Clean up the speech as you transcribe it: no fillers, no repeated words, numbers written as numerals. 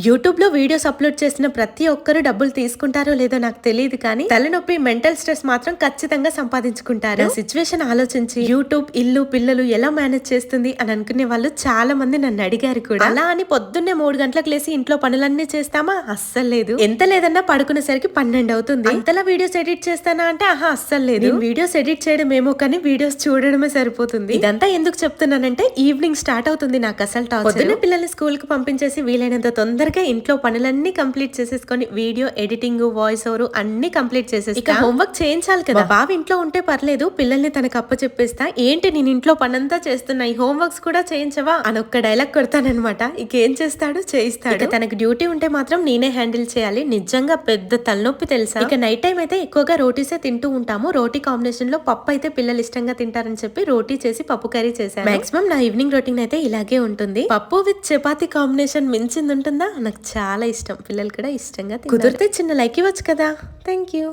YouTube లో videos upload చేసిన ప్రతి ఒక్కరు డబ్బులు తీసుకుంటారో లేదో నాకు తెలియదు కానీ తలనొప్పి మెంటల్ స్ట్రెస్ మాత్రం ఖచ్చితంగా సంపాదించుకుంటారు. సిచ్యువేషన్ ఆలోచించి యూట్యూబ్ ఇల్లు పిల్లలు ఎలా మేనేజ్ చేస్తుంది అని అనుకునే వాళ్ళు చాలా మంది నన్ను అడిగారు కూడా. అలా అని పొద్దున్నే 3 గంటలకు లేసి ఇంట్లో పనులన్నీ చేస్తామా? అస్సలు లేదు. ఎంత లేదన్నా పడుకునేసరికి 12 అవుతుంది. అంతలా వీడియోస్ ఎడిట్ చేస్తానా అంటే అస్సలు లేదు. వీడియోస్ ఎడిట్ చేయడం ఏమో కానీ వీడియోస్ చూడడమే సరిపోతుంది. ఇదంతా ఎందుకు చెప్తున్నానంటే ఈవినింగ్ స్టార్ట్ అవుతుంది నాకు అసలు టార్చర్. పొద్దున్న పిల్లల్ని స్కూల్ కి పంపించేసి వీలైనంత తొందరగా ఇంట్లో పనులన్నీ కంప్లీట్ చేసేసుకొని వీడియో ఎడిటింగ్ వాయిస్ ఓవర్ అన్ని కంప్లీట్ చేసేసి ఇక హోంవర్క్ చేయించాలి కదా. బాబు ఇంట్లో ఉంటే పర్లేదు, పిల్లల్ని తనకు అప్ప చెప్పేస్తా. ఏంటి నేను ఇంట్లో పనంతా చేస్తున్నా, ఈ హోంవర్క్స్ కూడా చేయించవా అని ఒక్క డైలాగ్ కొడతానన్నమాట. ఇక ఏం చేస్తాడు, చేయిస్తాడు. ఇక తనకు డ్యూటీ ఉంటే మాత్రం నేనే హ్యాండిల్ చేయాలి. నిజంగా పెద్ద తలనొప్పి తెలుసా. ఇక నైట్ టైం అయితే ఎక్కువగా రోటీసే తింటూ ఉంటాము. రోటీ కాంబినేషన్ లో పప్పు అయితే పిల్లలు ఇష్టంగా తింటారని చెప్పి రోటీ చేసి పప్పు కర్రీ చేశాను. మాక్సిమం నా ఈవినింగ్ రొటీన్ అయితే ఇలాగే ఉంటుంది. పప్పు విత్ చపాతీ కాంబినేషన్ మించింది ఉంటుందా? నాకు చాలా ఇష్టం. పిల్లలు కూడా ఇష్టంగా కుదిరితే చిన్న లైక్ ఇవ్వచ్చు కదా. Thank you.